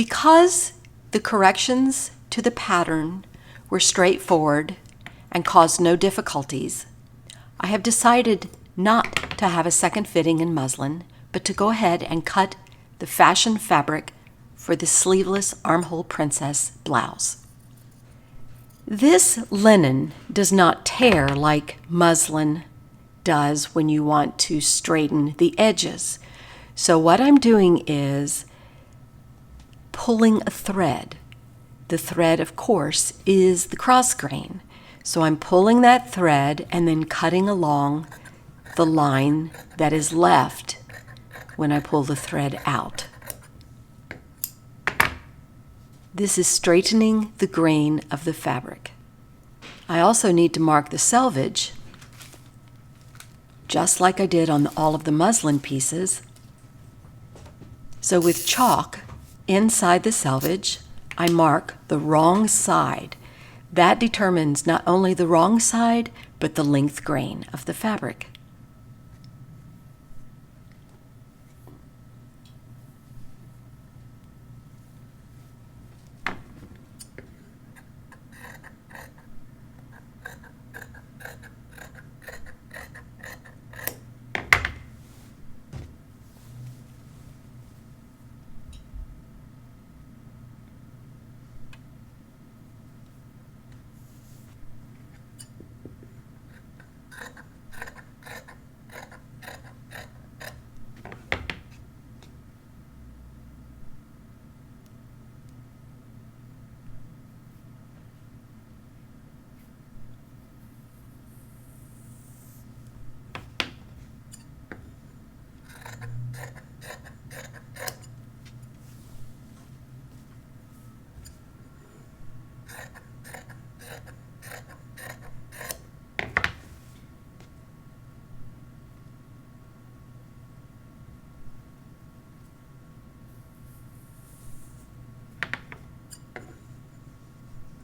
Because the corrections to the pattern were straightforward and caused no difficulties, I have decided not to have a second fitting in muslin, but to go ahead and cut the fashion fabric for the sleeveless armhole princess blouse. This linen does not tear like muslin does when you want to straighten the edges. So what I'm doing is pulling a thread. The thread, of course, is the cross grain. So I'm pulling that thread and then cutting along the line that is left when I pull the thread out. This is straightening the grain of the fabric. I also need to mark the selvage, just like I did on all of the muslin pieces. So with chalk inside the selvage, I mark the wrong side. That determines not only the wrong side, but the length grain of the fabric.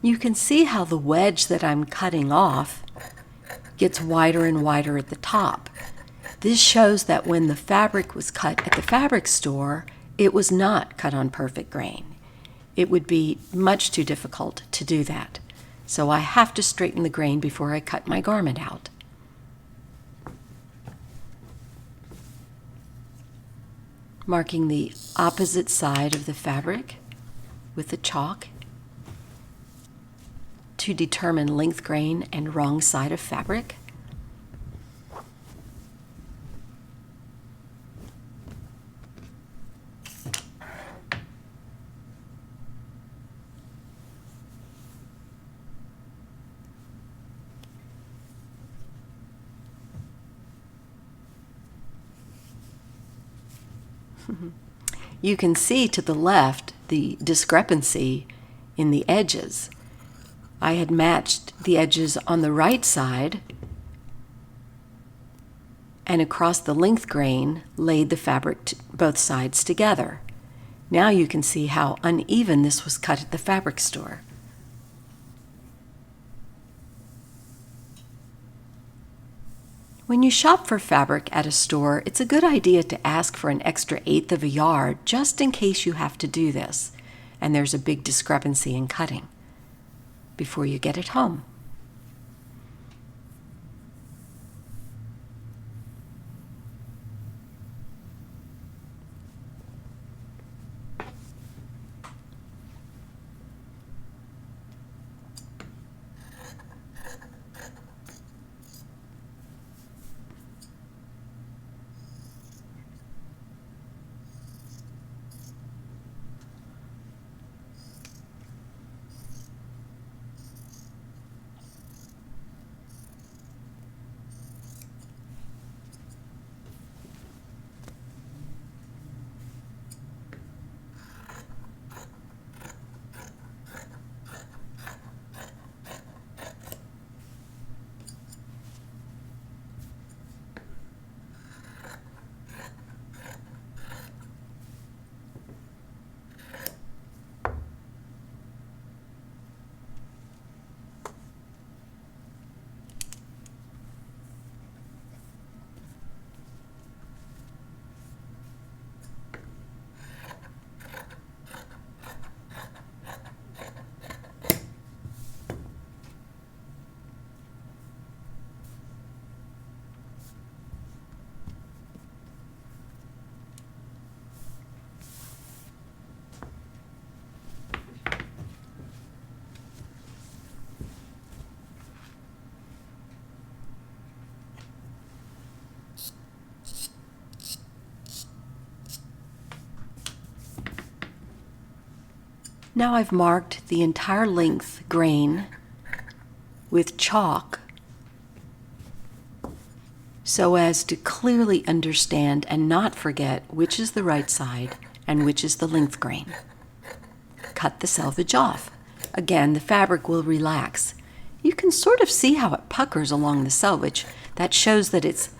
You can see how the wedge that I'm cutting off gets wider and wider at the top. This shows that when the fabric was cut at the fabric store, it was not cut on perfect grain. It would be much too difficult to do that. So I have to straighten the grain before I cut my garment out. Marking the opposite side of the fabric with the chalk to determine length grain and wrong side of fabric. You can see to the left the discrepancy in the edges. I had matched the edges on the right side and across the length grain laid the fabric both sides together. Now you can see how uneven this was cut at the fabric store. When you shop for fabric at a store, it's a good idea to ask for an extra 1/8 of a yard just in case you have to do this and there's a big discrepancy in cutting before you get it home. Now I've marked the entire length grain with chalk so as to clearly understand and not forget which is the right side and which is the length grain. Cut the selvage off. Again, the fabric will relax. You can sort of see how it puckers along the selvage. That shows that it's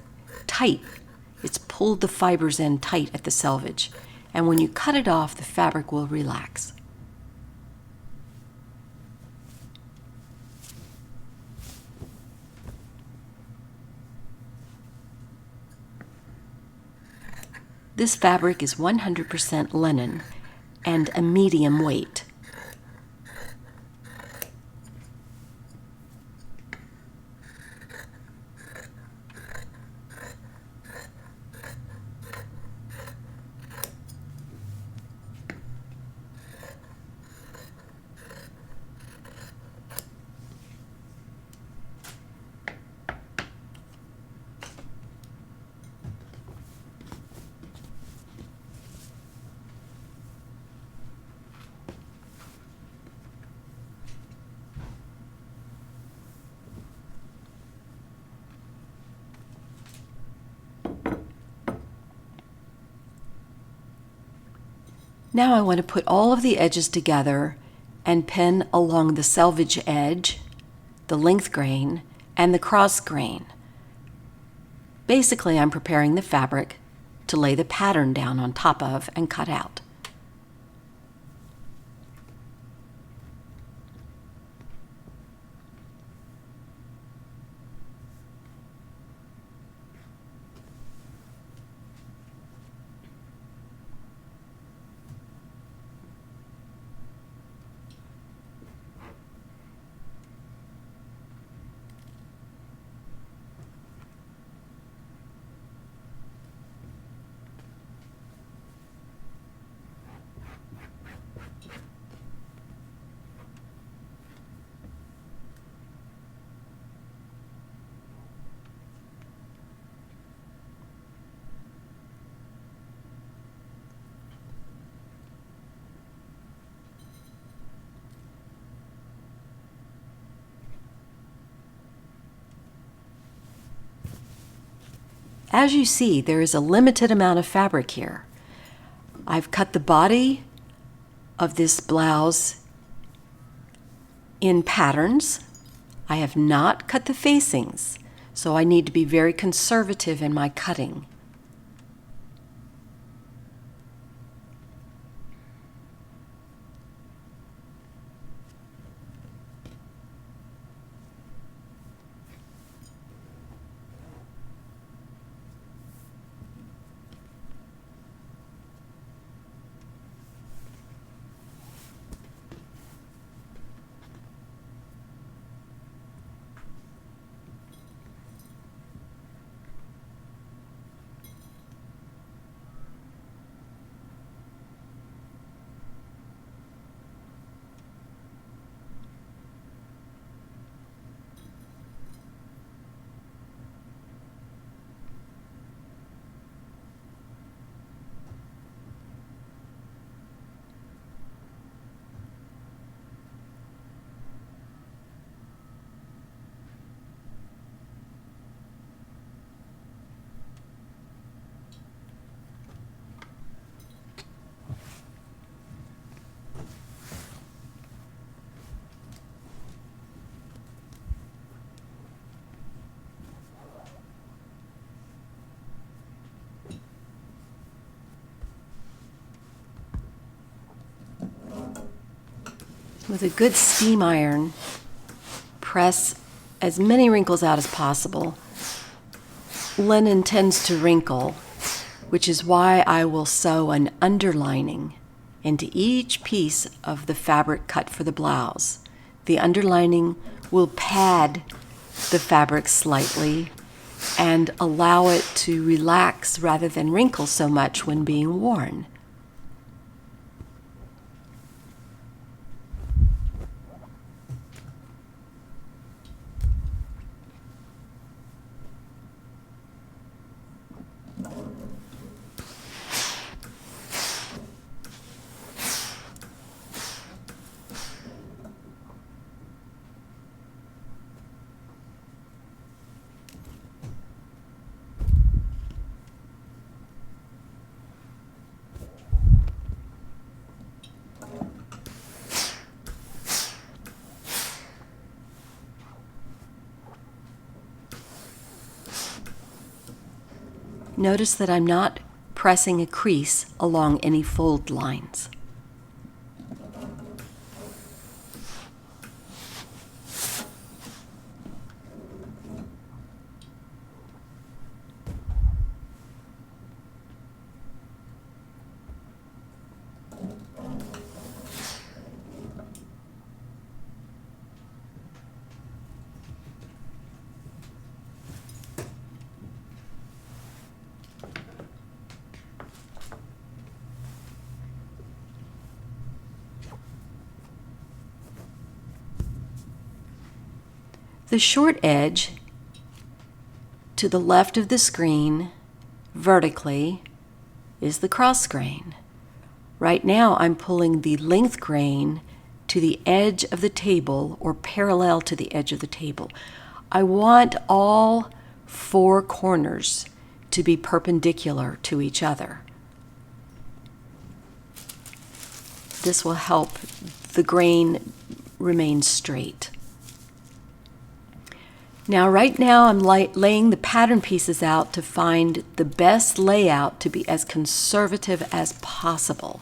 tight. It's pulled the fibers in tight at the selvage. And when you cut it off, the fabric will relax. This fabric is 100% linen and a medium weight. Now I want to put all of the edges together and pin along the selvage edge, the length grain, and the cross grain. Basically, I'm preparing the fabric to lay the pattern down on top of and cut out. As you see, there is a limited amount of fabric here. I've cut the body of this blouse in patterns. I have not cut the facings, so I need to be very conservative in my cutting. With a good steam iron, press as many wrinkles out as possible. Linen tends to wrinkle, which is why I will sew an underlining into each piece of the fabric cut for the blouse. The underlining will pad the fabric slightly and allow it to relax rather than wrinkle so much when being worn. Notice that I'm not pressing a crease along any fold lines. The short edge to the left of the screen vertically is the cross grain. Right now I'm pulling the length grain to the edge of the table or parallel to the edge of the table. I want all four corners to be perpendicular to each other. This will help the grain remain straight. Now, right now I'm laying the pattern pieces out to find the best layout to be as conservative as possible.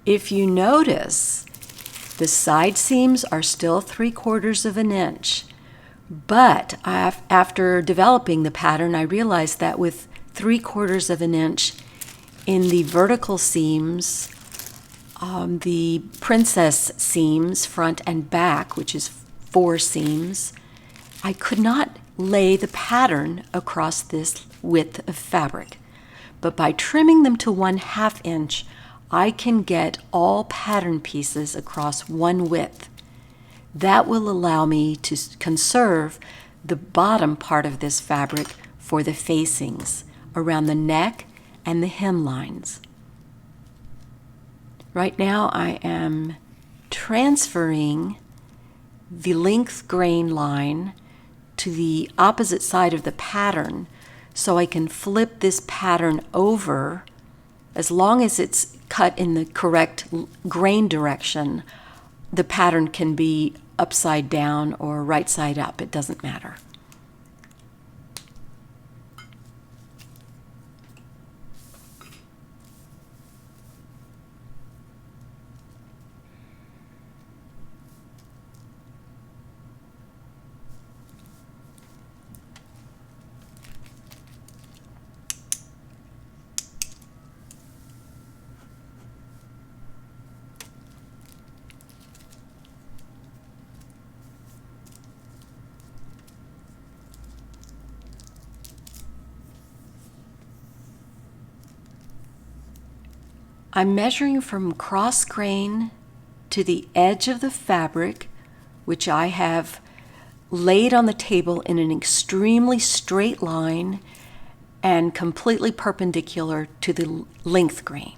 If you notice, the side seams are still 3/4 of an inch, but after developing the pattern, I realized that with 3/4 of an inch in the vertical seams, the princess seams, front and back, which is 4 seams, I could not lay the pattern across this width of fabric. But by trimming them to 1/2 inch, I can get all pattern pieces across one width. That will allow me to conserve the bottom part of this fabric for the facings around the neck and the hem lines. Right now I am transferring the length grain line to the opposite side of the pattern so I can flip this pattern over. As long as it's cut in the correct grain direction, the pattern can be upside down or right side up, it doesn't matter. I'm measuring from cross grain to the edge of the fabric, which I have laid on the table in an extremely straight line and completely perpendicular to the length grain.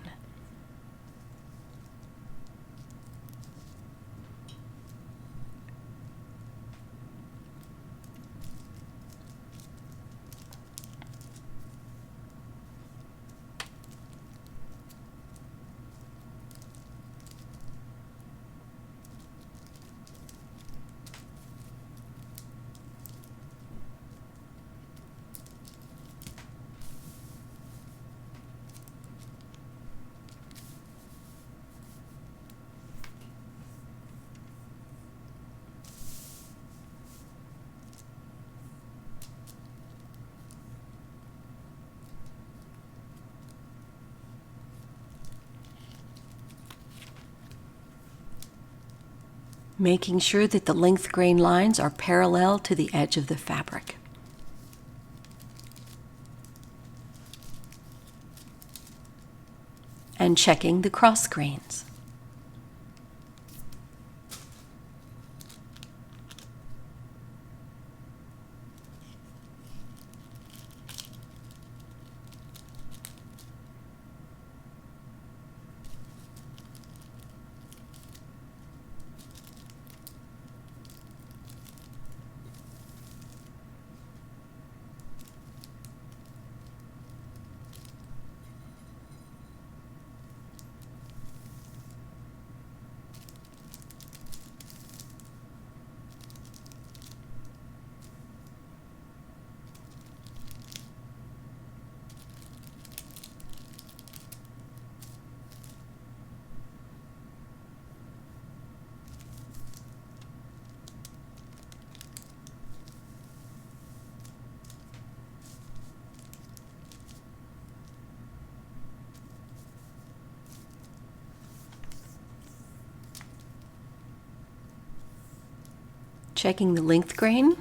Making sure that the length grain lines are parallel to the edge of the fabric. And checking the cross grains. Checking the length grain.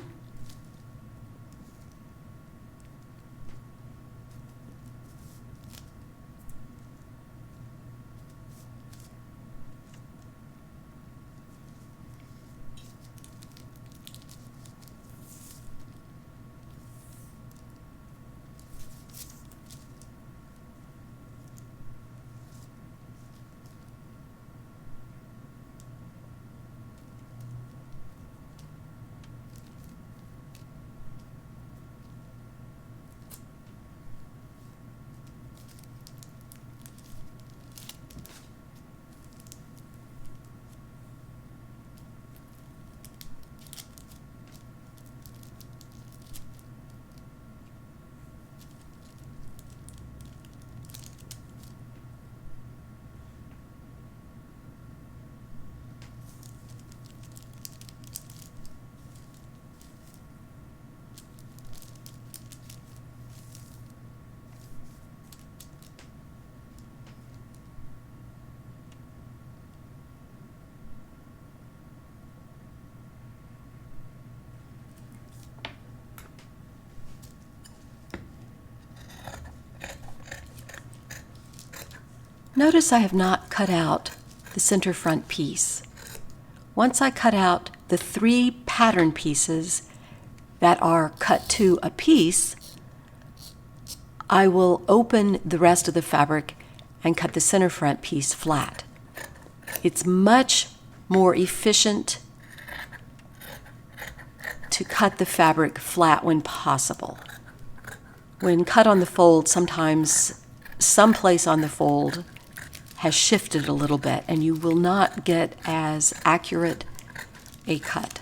Notice I have not cut out the center front piece. Once I cut out the 3 pattern pieces that are cut to a piece, I will open the rest of the fabric and cut the center front piece flat. It's much more efficient to cut the fabric flat when possible. When cut on the fold, sometimes someplace on the fold has shifted a little bit and you will not get as accurate a cut.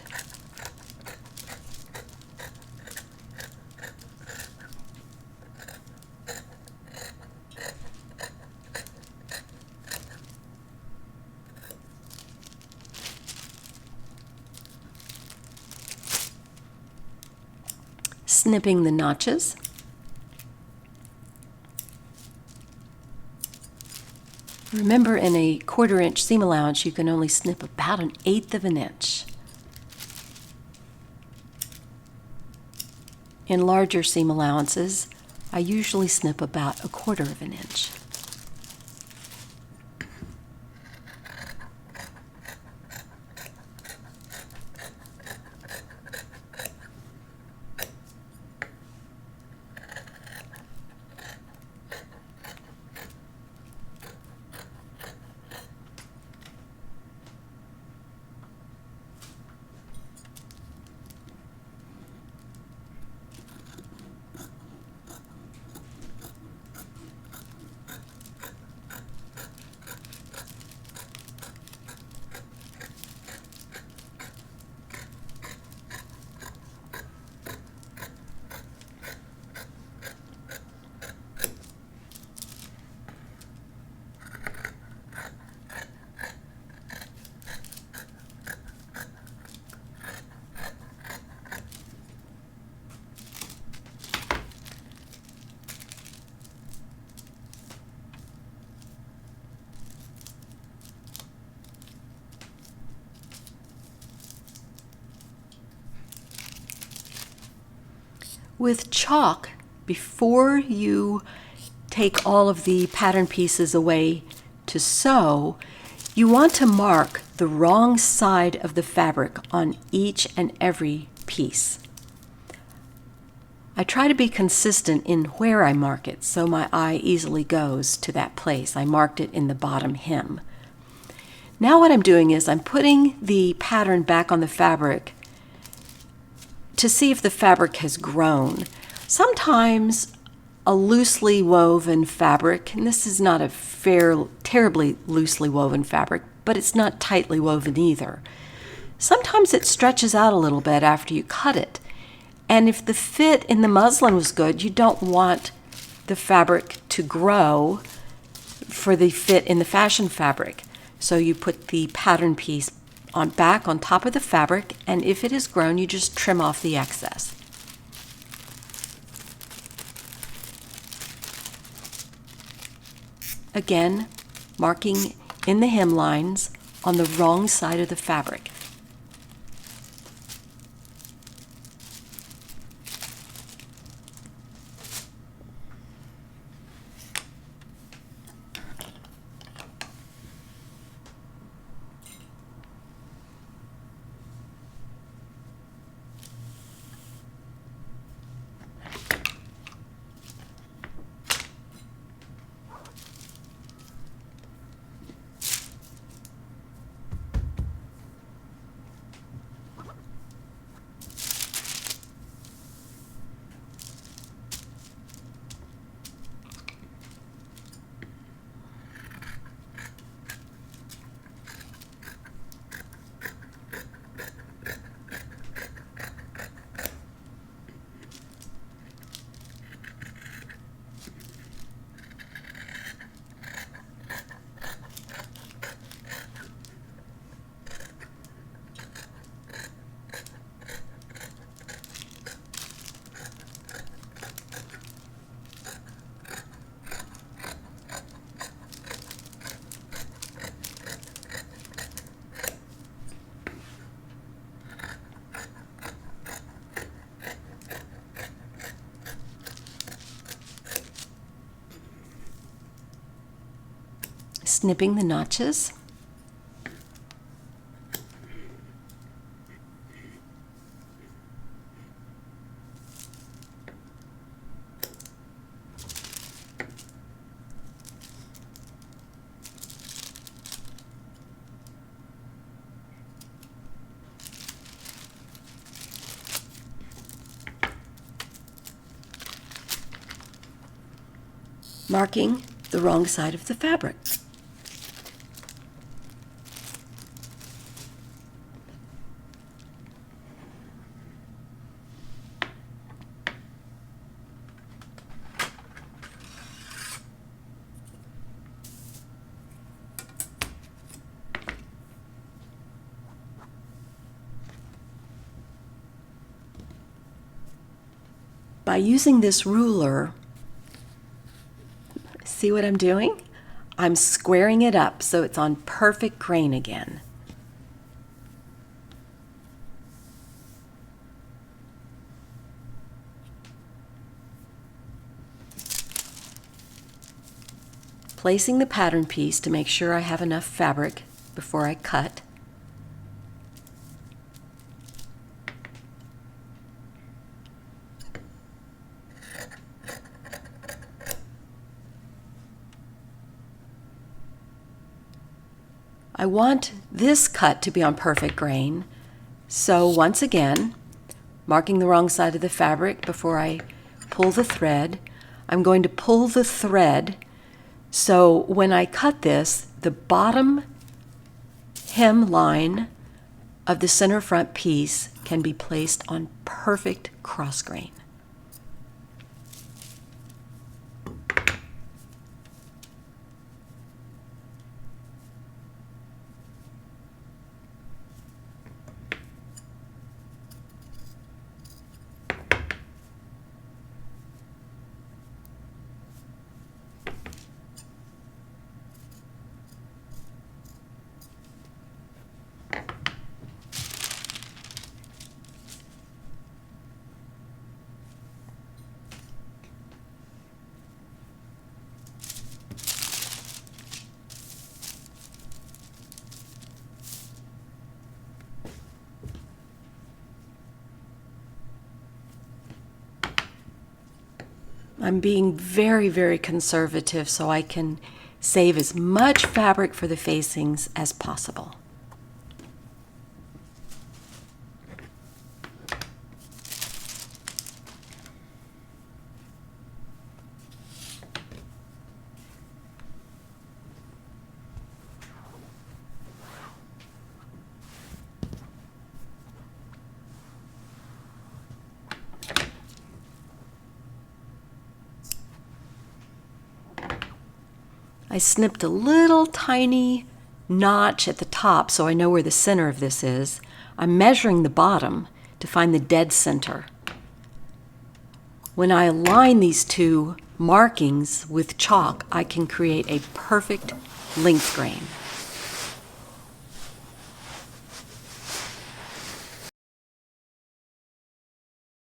Snipping the notches. Remember, in a 1/4 inch seam allowance, you can only snip about 1/8 of an inch. In larger seam allowances, I usually snip about 1/4 of an inch. With chalk, before you take all of the pattern pieces away to sew, you want to mark the wrong side of the fabric on each and every piece. I try to be consistent in where I mark it so my eye easily goes to that place. I marked it in the bottom hem. Now what I'm doing is I'm putting the pattern back on the fabric to see if the fabric has grown. Sometimes a loosely woven fabric, and this is not a terribly loosely woven fabric, but it's not tightly woven either. Sometimes it stretches out a little bit after you cut it. And if the fit in the muslin was good, you don't want the fabric to grow for the fit in the fashion fabric. So you put the pattern piece back on top of the fabric, and if it has grown, you just trim off the excess. Again, marking in the hemlines on the wrong side of the fabric. snipping the notches. Marking the wrong side of the fabric. By using this ruler, see what I'm doing? I'm squaring it up so it's on perfect grain again. Placing the pattern piece to make sure I have enough fabric before I cut. I want this cut to be on perfect grain, so once again, marking the wrong side of the fabric before I pull the thread, I'm going to pull the thread so when I cut this, the bottom hem line of the center front piece can be placed on perfect cross grain. I'm being very, very conservative so I can save as much fabric for the facings as possible. I snipped a little tiny notch at the top so I know where the center of this is. I'm measuring the bottom to find the dead center. When I align these two markings with chalk, I can create a perfect length grain.